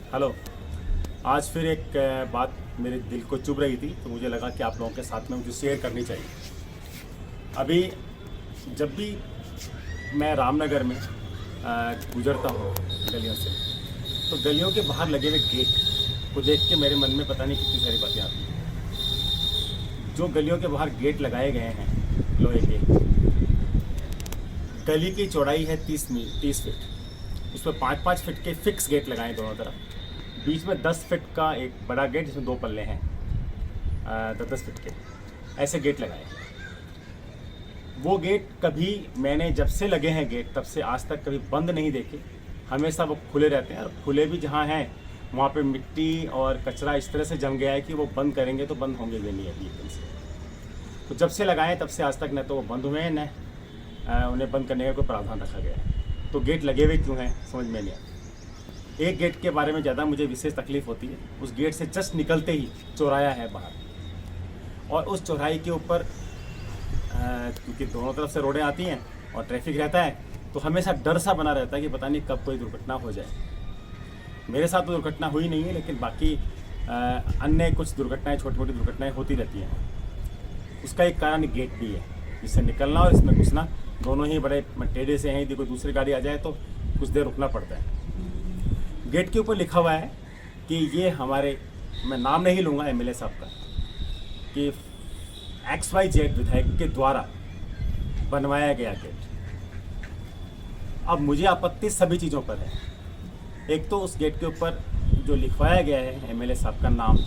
Hello. आज फिर एक बात मेरे दिल को चुभ रही थी, तो मुझे लगा कि आप लोगों के साथ में मुझे शेयर करनी चाहिए। अभी जब भी मैं रामनगर में गुजरता हूँ गलियों से, तो गलियों के बाहर लगे हुए गेट को देख के मेरे मन में पता नहीं कितनी सारी बातें आती हैं। जो गलियों के बाहर गेट लगाए गए हैं लोहे के, गली की चौड़ाई है 30 फीट, उस पर 5-5 फीट के फिक्स गेट लगाए दोनों तरफ। बीच में 10 फीट का एक बड़ा गेट जिसमें 2 पल्ले हैं, 10-10 फीट के ऐसे गेट लगाए। वो गेट कभी मैंने जब से लगे हैं गेट तब से आज तक कभी बंद नहीं देखे, हमेशा वो खुले रहते हैं। और खुले भी जहाँ हैं वहाँ पे मिट्टी और कचरा इस तरह से जम गया है कि वो बंद करेंगे तो बंद होंगे भी नहीं अभी एकदम से। तो जब से लगाए तब से आज तक न तो वो बंद हुए हैं, न उन्हें बंद करने का कोई प्रावधान रखा गया है। तो गेट लगे हुए क्यों हैं समझ में नहीं आता। एक गेट के बारे में ज़्यादा मुझे विशेष तकलीफ़ होती है। उस गेट से जस्ट निकलते ही चौराया है बाहर, और उस चौराहे के ऊपर क्योंकि दोनों तरफ से रोडें आती हैं और ट्रैफिक रहता है, तो हमेशा डर सा बना रहता है कि पता नहीं कब कोई दुर्घटना हो जाए। मेरे साथ तो दुर्घटना हुई नहीं है, लेकिन बाकी अन्य कुछ दुर्घटनाएं, छोटी मोटी दुर्घटनाएं होती रहती हैं। उसका एक कारण गेट भी है, इससे निकलना और इसमें घुसना दोनों ही बड़े टेढ़े से हैं। यदि कोई दूसरी गाड़ी आ जाए तो कुछ देर रुकना पड़ता है। गेट के ऊपर लिखा हुआ है कि ये हमारे, मैं नाम नहीं लूँगा एमएलए साहब का, कि XYZ विधायक के द्वारा बनवाया गया गेट। अब मुझे आपत्ति सभी चीज़ों पर है। एक तो उस गेट के ऊपर जो लिखवाया गया है एमएलए साहब का नाम,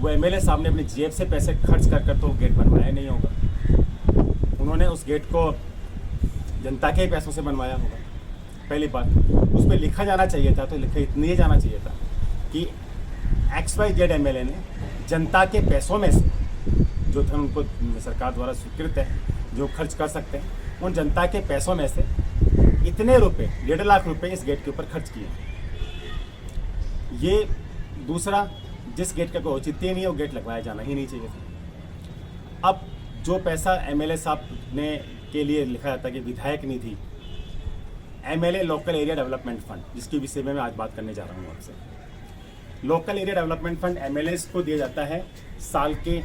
वो एमएलए साहब ने अपनी जेब से पैसे खर्च कर कर तो गेट बनवाया नहीं होगा। उन्होंने उस गेट को जनता के ही पैसों से बनवाया होगा, पहली बात। उस पर लिखा जाना चाहिए था, तो लिखा इतनी ही जाना चाहिए था कि XYZ एमएलए ने जनता के पैसों में से, जो धन उनको सरकार द्वारा स्वीकृत है, जो खर्च कर सकते हैं, उन जनता के पैसों में से इतने रुपए, 1.5 लाख रुपए इस गेट के ऊपर खर्च किए। ये दूसरा, जिस गेट का कोई औचित्य नहीं है वो गेट लगवाया जाना ही नहीं चाहिए था। अब जो पैसा एमएलए साहब ने के लिए लिखा जाता कि विधायक निधि, MLA local area development fund, जिसके विषय में मैं आज बात करने जा रहा हूँ आपसे। Local area development fund MLA को दिया जाता है साल के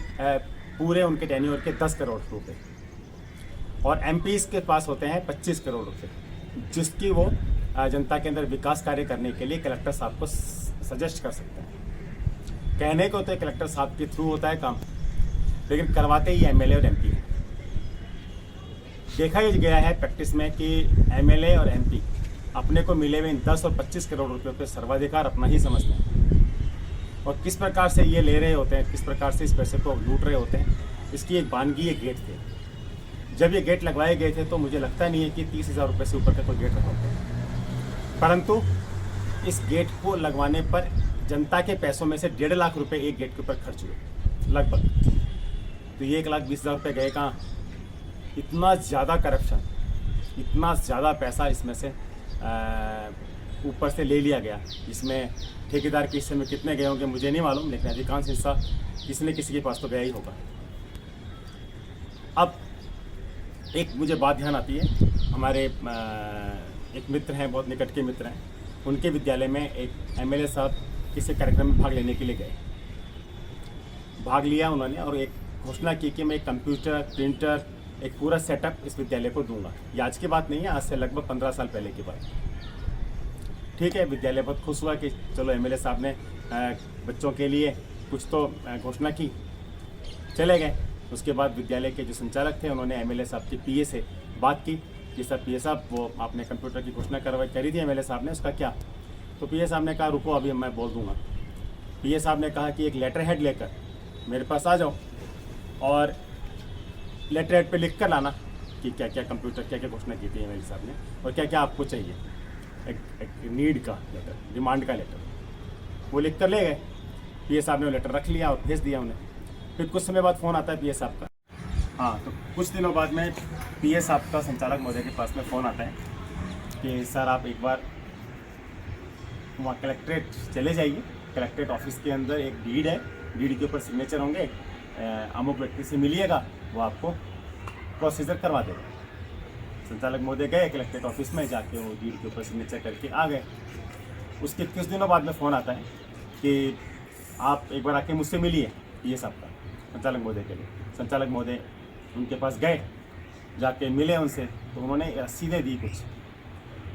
पूरे उनके टेन्योर के 10 करोड़ रुपए, और एमपीज़ के पास होते हैं 25 करोड़ रुपए, जिसकी वो जनता के अंदर विकास कार्य करने के लिए कलेक्टर साहब को सजेस्ट कर सकते हैं। कहने को तो कलेक्टर साहब के थ्रू होता है काम, लेकिन करवाते ही एमएलए और एमपी हैं। देखा ही गया है प्रैक्टिस में कि एमएलए और एमपी अपने को मिले हुए इन 10 और 25 करोड़ रुपए पे सर्वाधिकार अपना ही समझते हैं, और किस प्रकार से ये ले रहे होते हैं, किस प्रकार से इस पैसे को लूट रहे होते हैं, इसकी एक बानगी ये गेट थे। जब ये गेट लगवाए गए थे तो मुझे लगता नहीं है कि 30,000 रुपये से ऊपर का कोई गेट रखा होता, परंतु इस गेट को लगवाने पर जनता के पैसों में से 1.5 लाख रुपए एक गेट के ऊपर खर्च हुए लगभग। तो ये 1,20,000 रुपये गए कहाँ? इतना ज़्यादा करप्शन, इतना ज़्यादा पैसा इसमें से ऊपर से ले लिया गया, जिसमें ठेकेदार के हिस्से में कितने गए होंगे मुझे नहीं मालूम, लेकिन अधिकांश हिस्सा किसी न किसी के पास तो गया ही होगा। अब एक मुझे बात ध्यान आती है, हमारे एक मित्र हैं, बहुत निकट के मित्र हैं, उनके विद्यालय में एक एमएलए साहब किसी कार्यक्रम में भाग लेने के लिए गए। भाग लिया उन्होंने और एक घोषणा की कि मैं एक कंप्यूटर, प्रिंटर, एक पूरा सेटअप इस विद्यालय को दूंगा। ये आज की बात नहीं है, आज से लगभग 15 साल पहले की बात। ठीक है, विद्यालय बहुत खुश हुआ कि चलो एमएलए साहब ने बच्चों के लिए कुछ तो घोषणा की, चले गए। उसके बाद विद्यालय के जो संचालक थे उन्होंने एमएलए साहब की पीए से बात की कि सर पीए साहब, वो आपने कंप्यूटर की घोषणा करी थी एमएलए साहब ने, उसका क्या? तो पीए साहब ने कहा रुको अभी मैं बोल दूंगा। पीए साहब ने कहा कि एक लेटर हेड लेकर मेरे पास आ जाओ और लेटर हेड पे लिख कर लाना कि क्या क्या कंप्यूटर, क्या क्या घोषणा की थी एमएलए साहब ने और क्या क्या आपको चाहिए। एक नीड का लेटर, डिमांड का लेटर, वो लिख कर ले गए। पीए साहब ने वो लेटर रख लिया और भेज दिया उन्हें। फिर कुछ समय बाद फ़ोन आता है पीए साहब का। हाँ, तो कुछ दिनों बाद में पीए साहब का संचालक महोदय के पास में फ़ोन आता है कि सर आप एक बार वहाँ कलेक्ट्रेट चले जाइए। कलेक्ट्रेट ऑफिस के अंदर एक डीड है, डीड के ऊपर सिग्नेचर होंगे, अमुक व्यक्ति से मिलिएगा, वो आपको प्रोसीजर करवा देगा। संचालक महोदय गए कलेक्ट्रेट ऑफिस में, जाके वो डीड के ऊपर सिग्नेचर करके आ गए। उसके कुछ दिनों बाद में फ़ोन आता है कि आप एक बार आके मुझसे मिलिए, ये सब का संचालक महोदय के लिए। संचालक महोदय उनके पास गए, जाके मिले उनसे, तो उन्होंने रसीदें दी कुछ,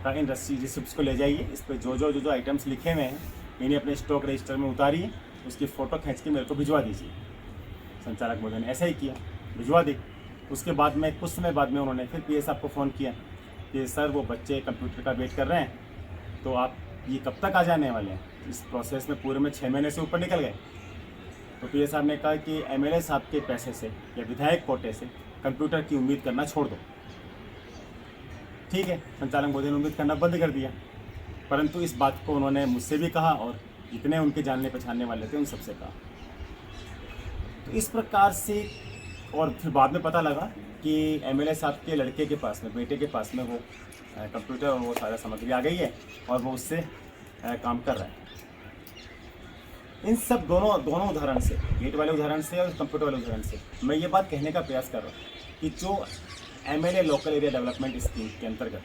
कहा इन रिसिप्ट्स को ले जाइए, इस पर जो आइटम्स लिखे हुए हैं इन्हें अपने स्टॉक रजिस्टर में उतारिए, उसकी फ़ोटो खींच के मेरे को भिजवा दीजिए। संचालक महोदय ने ऐसा ही किया, भिजवा दी। उसके बाद में कुछ समय बाद में उन्होंने फिर पीए साहब को फ़ोन किया कि सर वो बच्चे कंप्यूटर का वेट कर रहे हैं, तो आप ये कब तक आ जाने वाले हैं? इस प्रोसेस में पूरे में 6 महीने से ऊपर निकल गए। तो पीए साहब ने कहा कि एमएलए साहब के पैसे से या विधायक कोटे से कंप्यूटर की उम्मीद करना छोड़ दो। ठीक है, संचालक महोदय ने उम्मीद करना बंद कर दिया, परंतु इस बात को उन्होंने मुझसे भी कहा और जितने उनके जानने पहचानने वाले थे उन सबसे कहा। तो इस प्रकार से, और फिर बाद में पता लगा कि एमएलए साहब के लड़के के पास में, बेटे के पास में वो कंप्यूटर और वो सारा सामग्री आ गई है और वो उससे काम कर रहा है। इन सब दोनों उदाहरण से, गेट वाले उदाहरण से और कंप्यूटर वाले उदाहरण से, मैं ये बात कहने का प्रयास कर रहा हूँ कि जो MLA local area development scheme के अंतर्गत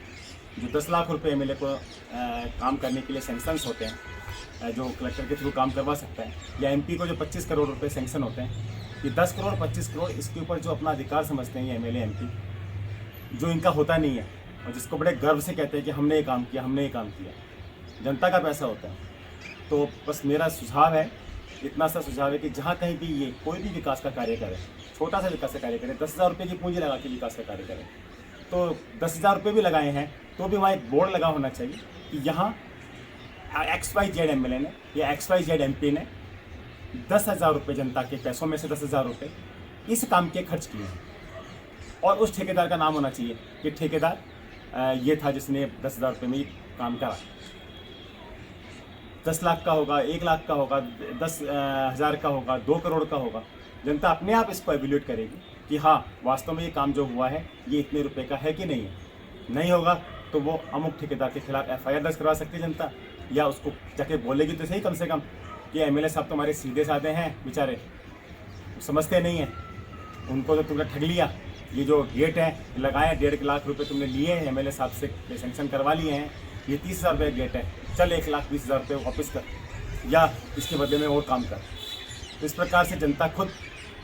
जो 10 लाख रुपए एमएलए को काम करने के लिए सैंक्शंस होते हैं, जो कलेक्टर के थ्रू काम करवा सकता है, या एमपी को जो 25 करोड़ रुपए सैंक्शन होते हैं, ये 10 करोड़ 25 करोड़ इसके ऊपर जो अपना अधिकार समझते हैं ये एमएलए एमपी, जो इनका होता नहीं है और जिसको बड़े गर्व से कहते हैं कि हमने ये काम किया, हमने ये काम किया, जनता का पैसा होता है। तो बस मेरा सुझाव है, इतना सा सुझाव है कि जहाँ कहीं भी ये कोई भी विकास का कार्य करे, छोटा सा विकास का कार्य करे, 10,000 रुपये की पूंजी लगा के विकास का कार्य करे, तो 10,000 रुपये भी लगाए हैं तो भी वहाँ एक बोर्ड लगा होना चाहिए कि यहाँ XYZ एमएलए ने या XYZ एमपी ने 10,000 रुपये जनता के पैसों में से 10,000 रुपये इस काम के खर्च किए हैं, और उस ठेकेदार का नाम होना चाहिए कि ठेकेदार ये था जिसने 10,000 रुपये में ये काम करा। 10 लाख का होगा, 1 लाख का होगा, 10,000 का होगा, 2 करोड़ का होगा, जनता अपने आप इसको एवेल्यूएट करेगी कि हाँ वास्तव में ये काम जो हुआ है ये इतने रुपए का है कि नहीं है। नहीं होगा तो वो अमुक ठेकेदार के खिलाफ FIR दर्ज करवा सकती है जनता, या उसको जाके बोलेगी तो सही कम से कम कि एमएलए साहब तुम्हारे सीधे साधे हैं बेचारे, समझते नहीं हैं, उनको तो तुमने ठग लिया, ये जो गेट है लगाए 1.5 लाख रुपये तुमने लिए हैं एमएलए साहब से, सैंक्शन करवा लिए हैं, ये 30,000 रुपये गेट है, चल 1,20,000 रुपये वापस कर या इसके बदले में और काम कर। तो इस प्रकार से जनता खुद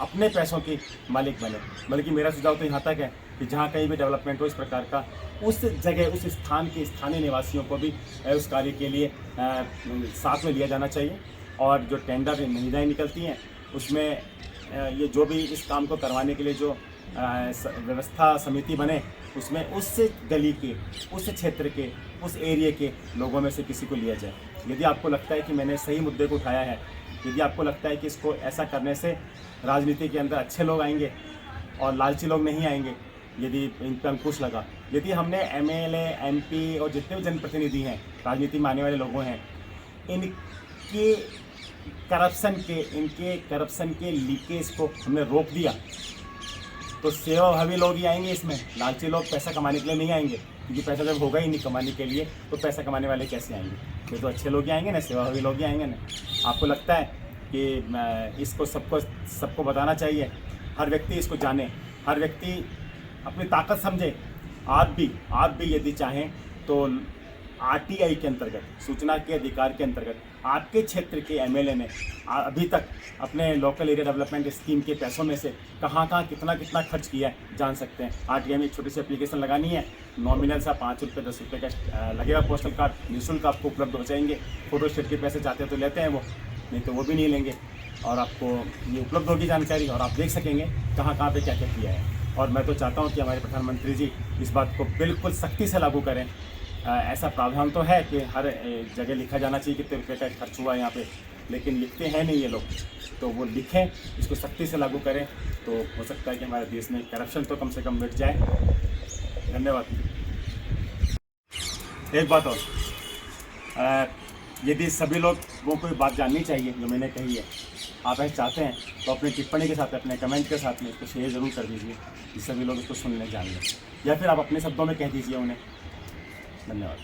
अपने पैसों की मालिक बने। बल्कि मेरा सुझाव तो यहाँ तक है कि जहाँ कहीं भी डेवलपमेंट हो इस प्रकार का, उस जगह उस स्थान के स्थानीय निवासियों को भी उस कार्य के लिए साथ में लिया जाना चाहिए। और जो टेंडर निविदाएँ निकलती हैं उसमें ये जो भी इस काम को करवाने के लिए जो व्यवस्था समिति बने उसमें उस गली के, उस क्षेत्र के, उस एरिया के लोगों में से किसी को लिया जाए। यदि आपको लगता है कि मैंने सही मुद्दे को उठाया है, यदि आपको लगता है कि इसको ऐसा करने से राजनीति के अंदर अच्छे लोग आएंगे और लालची लोग नहीं आएंगे, यदि इन पर अंकुश लगा, यदि हमने एमएलए एमपी और जितने भी जनप्रतिनिधि हैं, राजनीति में आने वाले लोगों हैं, इनके करप्शन के लीकेज को हमने रोक दिया, तो सेवाभावी लोग ही आएंगे इसमें, लालची लोग पैसा कमाने के लिए नहीं आएंगे, क्योंकि पैसा जब होगा ही नहीं कमाने के लिए तो पैसा कमाने वाले कैसे आएंगे? ये तो अच्छे लोग ही आएंगे ना, सेवाभावी लोग ही आएंगे ना। आपको लगता है कि इसको सबको बताना चाहिए, हर व्यक्ति इसको जाने, हर व्यक्ति अपनी ताकत समझे। आप भी यदि चाहें तो RTI के अंतर्गत, सूचना के अधिकार के अंतर्गत, आपके क्षेत्र के एमएलए ने अभी तक अपने लोकल एरिया डेवलपमेंट स्कीम के पैसों में से कहाँ कितना खर्च किया है जान सकते हैं। RTI में एक छोटी सी एप्लीकेशन लगानी है, नॉमिनल सा 5 रुपये 10 रुपये का लगेगा, पोस्टल कार्ड निःशुल्क आपको उपलब्ध हो जाएंगे। फोटोस्टेट के पैसे चाहते हैं तो लेते हैं वो, नहीं तो वो भी नहीं लेंगे, और आपको ये उपलब्ध होगी जानकारी और आप देख सकेंगे कहाँ पे क्या किया है। और मैं तो चाहता हूँ कि हमारे प्रधानमंत्री जी इस बात को बिल्कुल सख्ती से लागू करें। ऐसा प्रावधान तो है कि हर जगह लिखा जाना चाहिए कितने रुपये का खर्च हुआ यहाँ पे, लेकिन लिखते हैं नहीं ये लोग, तो वो लिखें, इसको सख्ती से लागू करें, तो हो सकता है कि हमारे देश में करप्शन तो कम से कम मिट जाए। धन्यवाद। एक बात और, यदि सभी लोगों को बात जाननी चाहिए जो मैंने कही है, आप ऐसा चाहते हैं तो अपनी टिप्पणी के साथ, अपने कमेंट के साथ में इसको शेयर ज़रूर कर दीजिए, जिससे सभी लोग इसको सुन लें, जान लें, या फिर आप अपने शब्दों में कह दीजिए उन्हें। धन्यवाद।